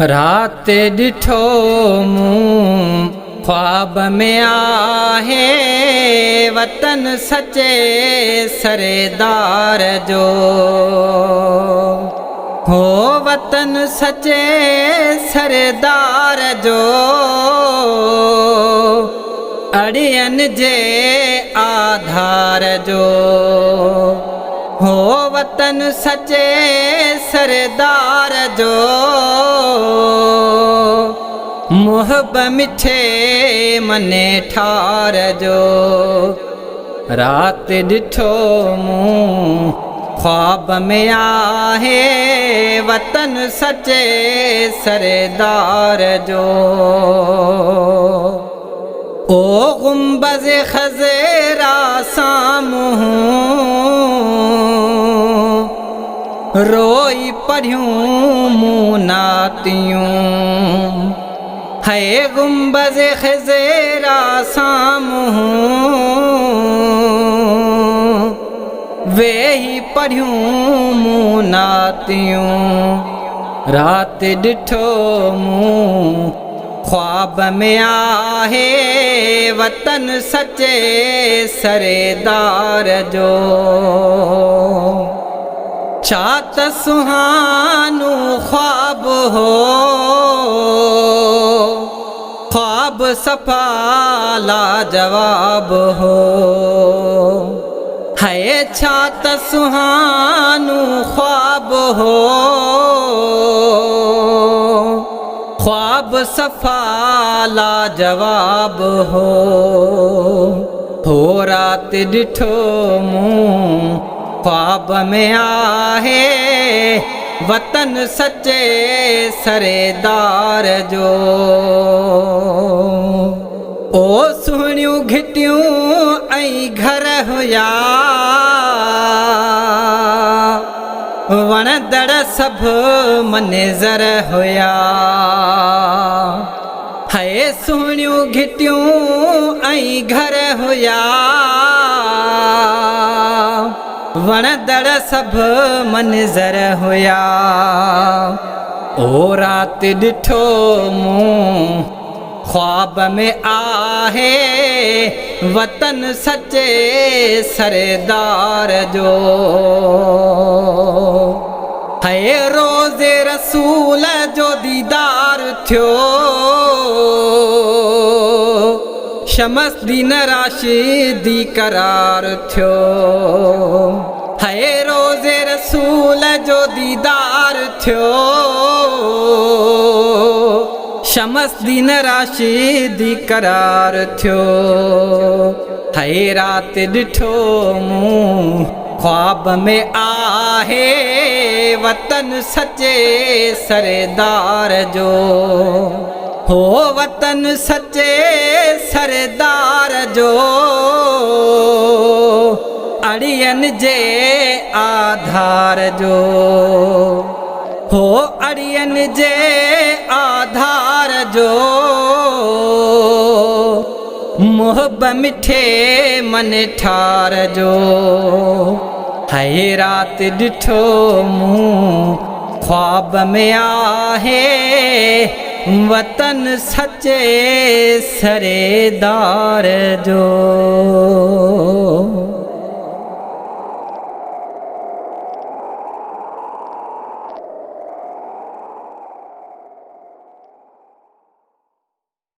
रात ॾिठो मूं ख्वाब में आहे वतन सचे सरेदार जो हो वतन सचे सरेदार जो अड़ियन जे आधार जो हो वतन सचे सरदार जो मुहब मिठे मने ठार जो रात ॾिठो मूं ख्वाब में आहे वतन सचे सरदार जो ओ गुंबज़ खज़ेरा सामूं रोई पढ़ियूं मूं नातियूं है गुंबज़ खज़ेरा सामूं वेही पढ़ियूं मूं नातियूं रात ॾिठो मूं ख्वाब में आहे वतन सचे सरेदार जो छा त सुहानो ख्वाब हो ख्वाब सफ़ा लाजवाब हो है छा त सुहानो ख्वाब हो ख्वाब सफ़ा लाजवाब हो रात ॾिठो मूं ख्वाब में आहे वतन सचे सरेदार जो ओ सुहिणियूं घिटियूं ऐं घर हुया वणदड़ सभु मनेज़र हुया है सुहिणियूं घिटियूं ऐं घर हुया वणदड़ सभु मनेज़र हुया ओ रात ॾिठो मूं ख्वाब में आहे वतन सचे सरदार जो है रोज़े रसूल जो दीदार थियो शमस दीन राशिदी करार थियो है रोज़े रसूल जो दीदार थियो शमस दीन राशिदी करार थियो है रात ॾिठो मूं ख्वाब में आहे वतन सचे सरदार जो हो वतन सचे सरदार जो अड़ियन जे आधार जो हो अड़ियन जे आधार जो मुहब मिठे मन ठार जो है रात ॾिठो मूं ख्वाब में आहे वतन सचे सरेदार जो।